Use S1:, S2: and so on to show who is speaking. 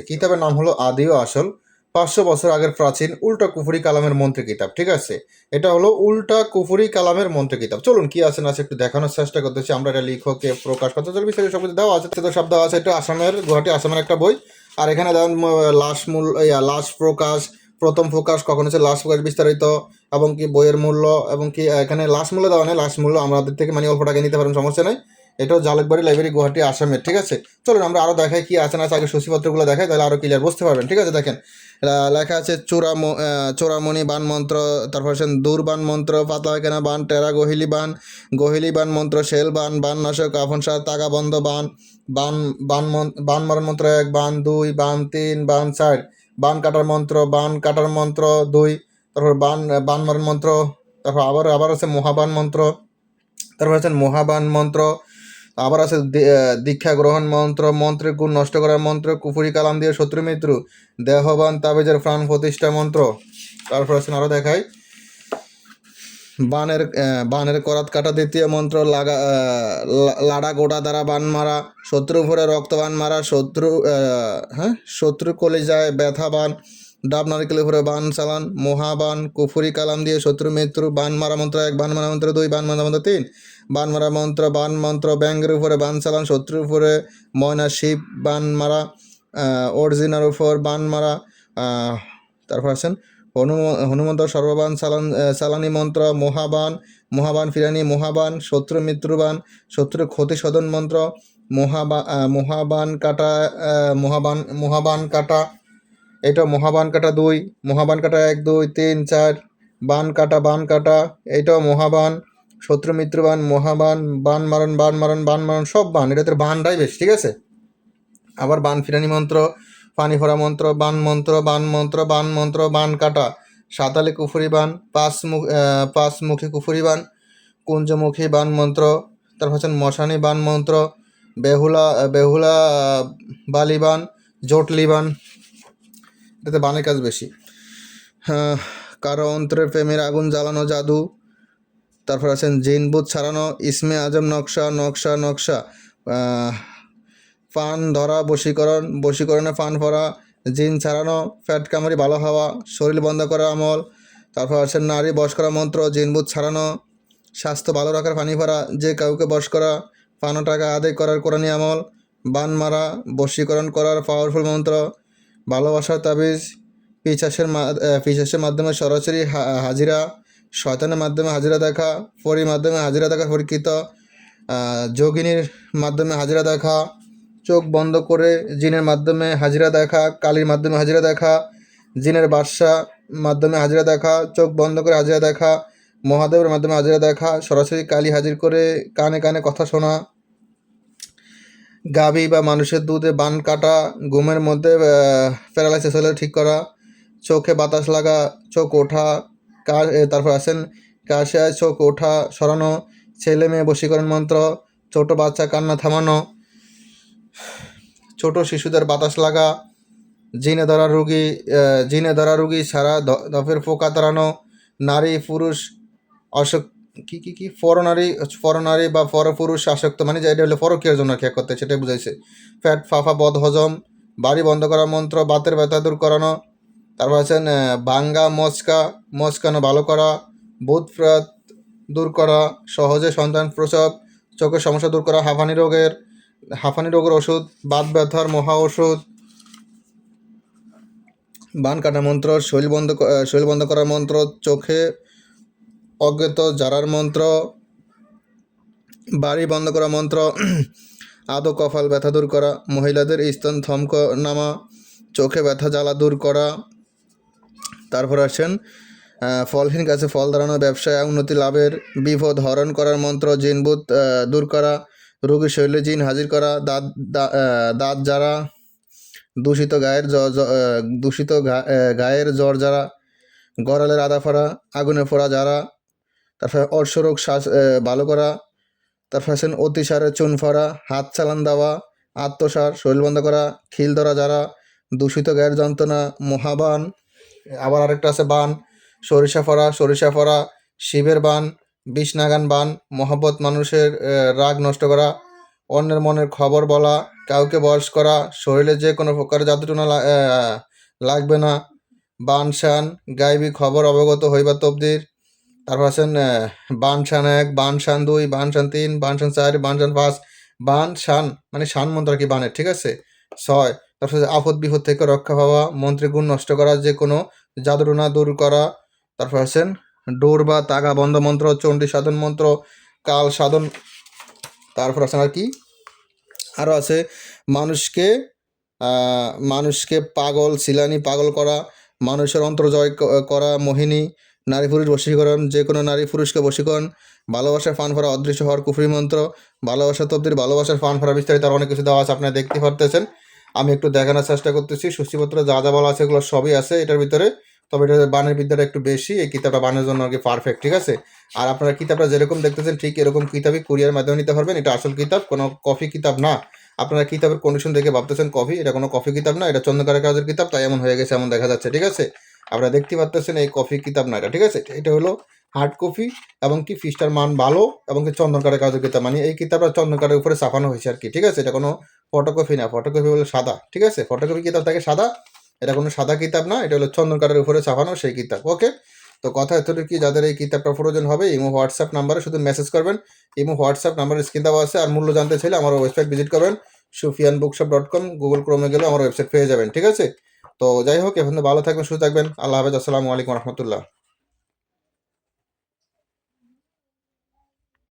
S1: কিতাবের নাম হলো আদি ও আসল, 500 বছর আগের প্রাচীন উল্টা কুফরি কালামের মন্ত্রী কিতাব। ঠিক আছে, এটা হলো উল্টা কুফরি কালামের মন্ত্রী কিতাব। চলুন কি আছে না আছে একটু দেখানোর চেষ্টা করতেছি আমরা। এটা লিখকে প্রকাশ করতে চলবে বিস্তারিত সব কিছু দেওয়া আছে, তো শব্দ আছে। এটা আসামের, গুয়াহাটি আসামের একটা বই। আর এখানে দেখুন লাশ প্রকাশ, প্রথম প্রকাশ, কখন হচ্ছে লাশ প্রকাশ, বিস্তারিত, এবং কি বইয়ের মূল্য, এবং কি এখানে লাশ মূল্য দেওয়া নেই। লাশ মূল্য আমাদের থেকে মানে অল্প টাকা নিতে পারেন, সমস্যা নেই। এটাও জালুকবাড়ি লাইব্রেরি, গুয়াহাটি আসামের। ঠিক আছে, চলুন আমরা আরও দেখাই কি আছে না আছে। আগে সূচিপত্রগুলো দেখাই, তাহলে আরও ক্লিয়ার বুঝতে পারবেন। ঠিক আছে, দেখেন লেখা আছে চোরামণি বান মন্ত্র, তারপর আছেন দূরবান মন্ত্র, পাতলা কেনা বান, টেরা গহিলি বান মন্ত্র, শেল বান, বান নাশক, আফন সার, তাগা বন্ধ বান, বান বান মারণ মন্ত্র 1, বান 2, বান 3, বান 4, বান কাটার মন্ত্র 2, তারপর বান মারণ মন্ত্র, তারপর আবার আছে মহাবান মন্ত্র, তারপর আছেন মহাবান মন্ত্র, আবার আছে দীক্ষা গ্রহণ মন্ত্র, মন্ত্রের গুণ নষ্ট করার মন্ত্র, কুফুরি কালাম দিয়ে শত্রু মৃত্যু, দেহবান তাবিজের প্রাণ প্রতিষ্ঠা মন্ত্র। তারপর আছেন আরও দেখাই বানের করাত কাটা দ্বিতীয় মন্ত্র, লাড়া গোড়া দ্বারা বান মারা, শত্রু ভরে রক্ত বান মারা, শত্রু কলিজায় ব্যথা বান, ডাব নারকেলের উপরে বান চালান, মহাবান, কুফুরি কালাম দিয়ে শত্রু মৃত্যু, বান মারা মন্ত্র 1, বান মারা মন্ত্র 2, বান মারা মন্ত্র 3, বান মন্ত্র ব্যাঙ্গের উপরে বান চালান, শত্রুর উপরে ময়না শিব বান মারা, অর্জিনার উপর বান মারা। তারপর আছেন হনুমন্ত সর্ববান চালানি মন্ত্র, মহাবান ফিরানি, শত্রু মৃত্যুবান, শত্রু ক্ষতি সদন মন্ত্র, মহাবান কাটা, এটা মহাবান কাটা 2, মহাবান কাটা 1, 2, 3, 4, বান কাটা, এইটাও মহাবান, শত্রু মৃত্যুবান, মহাবান, বান মারণ, সব বান, এটাতে বানটাই বেশ। ঠিক আছে, আবার বান ফিরানি মন্ত্র, পানি ভরা মন্ত্র, বান মন্ত্র, বান কাটা, সাতালি কুফুরি বান, পাঁচমুখী কুফুরি বান, কুঞ্জমুখী বান মন্ত্র, তারপর হচ্ছেন মশানি বান মন্ত্র, বেহুলা বালি বান, জটলি বান, এটাতে বানের কাজ বেশি। কারো অন্তরের প্রেমের আগুন জ্বালানো জাদু, তারপর আছেন জিনবুত ছাড়ানো, ইসমে আজম নকশা, পান ধরা বশীকরণে পান ভরা, জিন ছাড়ানো, ফ্যাট কামড়ি ভালো হওয়া, শরীর বন্ধ করা আমল। তারপর আছেন নারী বশ করা মন্ত্র, জিনবুত ছাড়ানো, স্বাস্থ্য ভালো রাখার পানি ভরা, যে কাউকে বশ করা, পানো টাকা আদায় করার কোরআনি আমল, বান মারা, বশীকরণ করার পাওয়ারফুল মন্ত্র, ভালোবাসার তাবিজ, পিশাচের মাধ্যমে সরাসরি হাজিরা, শয়তানের মাধ্যমে হাজিরা দেখা, পরীর মাধ্যমে হাজিরা দেখা পরীক্ষিত, যোগিনীর মাধ্যমে হাজিরা দেখা, চোখ বন্ধ করে জিনের মাধ্যমে হাজিরা দেখা, কালীর মাধ্যমে হাজিরা দেখা, জিনের বাদশা মাধ্যমে হাজিরা দেখা, চোখ বন্ধ করে হাজিরা দেখা, মহাদেবের মাধ্যমে হাজিরা দেখা, সরাসরি কালী হাজির করে কানে কথা শোনা, গাভী বা মানুষের দুধে বান কাটা, ঘুমের মধ্যে প্যারালাইসিস হলে ঠিক করা, চোখে বাতাস লাগা, চোখ ওঠা, তারপর আছেন কাশিয়ায় চোখ ওঠা সরানো, ছেলে মেয়ে বশীকরণ মন্ত্র, ছোট বাচ্চা কান্না থামানো, ছোট শিশুদের বাতাস লাগা, জিনে ধরা রুগী সারা ধপের পোকা তাড়ানো, নারী পুরুষ পরনারী বা পরপুরুষ আসক্ত, মানে যেটা হলো পরকীয়ার জন্য খেয়া করতে, সেটাই বুঝাইছে। ফ্যাট ফাফা বদ হজম, বাড়ি বন্ধ করার মন্ত্র, বাতের ব্যথা দূর করানো। তারপর আছেন ভাঙ্গা মচকানো ভালো করা, ভূত প্রেত দূর করা, সহজে সন্তান প্রসব, চোখের সমস্যা দূর করা, হাঁফানি রোগের ওষুধ, বাত ব্যথার মহা ওষুধ, বান কাটা মন্ত্র, শরীর বন্ধ করার মন্ত্র, চোখে অজ্ঞাত জারার মন্ত্র, বাড়ি বন্ধ করা মন্ত্র, আদো কপাল ব্যথা দূর করা, মহিলাদের স্তন থমক নামা, চোখে ব্যথা জ্বালা দূর করা। তারপর আছেন ফলহীন গাছে ফল দাঁড়ানো, ব্যবসায় উন্নতি লাভের, বিপদ হরণ করার মন্ত্র, জিনবুত দূর করা, রোগীর শরীরে জিন হাজির করা, দাঁত যারা, দূষিত গায়ের জ্বর যারা, গড়ালের আদা ফোড়া, আগুনে ফোড়া যারা, তারপরে অর্শরোগ শ্বাস ভালো করা, তারপর আছেন অতিসারে চুন ফোড়া, হাত চালান দেওয়া, আত্মসার, শরীর বন্ধ করা, খিল ধরা যারা, দূষিত গায়ের যন্ত্রণা, মহাবান। আবার আরেকটা আছে বান, সরিষা ফোড়া, শিবের বান, বিষ নাগান বান, মহব্বত মানুষের রাগ নষ্ট করা, অন্যের মনের খবর বলা, কাউকে বশ করা, শরীরে যে কোনো প্রকার জাদুটোনা লাগবে না, বানশান, গায়েবী খবর অবগত হইবা তবদির। তারপর আছেন বানশান 1, বানশান 2, বানশান 3, বানশান 4, বানশান 5, বানশান মানে শান মন্ত্র আর কি বানের, ঠিক আছে? 6, তারপর হচ্ছে আপদ বিপদ থেকে রক্ষা পাওয়া, মন্ত্রের গুণ নষ্ট করা, যে কোনো জাদুটোনা দূর করা। তারপর আছেন ডোর বা তাগা বন্ধ মন্ত্র, চণ্ডী সাধন মন্ত্র, কাল সাধন। তারপর আছেন আর কি আরও আছে মানুষকে মানুষকে পাগল শিলানি পাগল করা, মানুষের অন্তর জয় করা, মোহিনী, নারী পুরুষ বশীকরণ, যে কোনো নারী পুরুষকে বশীকরণ, ভালোবাসার ফান ফরা অদৃশ্য হওয়ার কুফরি মন্ত্র, ভালোবাসা তবদির, ভালোবাসার ফান ফরা বিস্তারিত আর অনেক কিছু দেওয়া আছে, আপনারা দেখতে পারতেছেন। আমি একটু দেখানোর চেষ্টা করতেছি, সূচিপত্র যা যা বলা আছে এগুলো সবই আছে এটার ভিতরে। তবে এটা বানের বিদ্যাটা একটু বেশি, এই কিতাবটা বানের জন্য আর কি পারফেক্ট, ঠিক আছে? আর আপনারা কিতাবটা যেরকম দেখতেছেন ঠিক এরকম কিতাবই কুরিয়ার মাধ্যমে নিতে পারবেন। এটা আসল কিতাব, কোনো কপি কিতাব না। আপনারা কিতাবের কন্ডিশন দেখে ভাবতেছেন কপি, এটা কোনো কপি কিতাব না, এটা চন্দনকারের কাজের কিতাব, তাই এমন হয়ে গেছে, এমন দেখা যাচ্ছে, ঠিক আছে? আপনারা দেখতে পাচ্ছেন এই কপি কিতাব না এটা, ঠিক আছে? এটা হলো হার্ড কপি এবং কি পৃষ্ঠার মান ভালো এবং কি চন্দনকারের কাজের কিতাব, মানে এই কিতাবটা চন্দনকারের উপরে ছাপানো হয়েছে আর কি, ঠিক আছে? এটা কোনো ফটোকপি না, ফটোকপি হলো সাদা, ঠিক আছে? ফটোকপি কিতাব থাকে সাদা, এটা কোনো সাদা কিতাব না, এটা হলো চন্দনকারের উপরে ছাপানো সেই কিতাব, ওকে? তো কথা এতটুকু কি, যাদের এই কিতাবটা প্রয়োজন হবে ইমো হোয়াটসঅ্যাপ নাম্বারে শুধু মেসেজ করবেন। ইমো হোয়াটসঅ্যাপ নাম্বারে স্ক্রিন দেওয়া আছে। আর মূল্য জানতে চাইলে আমার ওয়েবসাইট ভিজিট করবেন, sufianbookshop.com, গুগল ক্রোমে গেলে আমার ওয়েবসাইট পেয়ে যাবেন, ঠিক আছে? তো যাই হোক, এখন ভালো থাকবেন, সুস্থ থাকবেন। আল্লাহ হাফেজ, আসসালামু আলাইকুম রহমতুল্লাহ।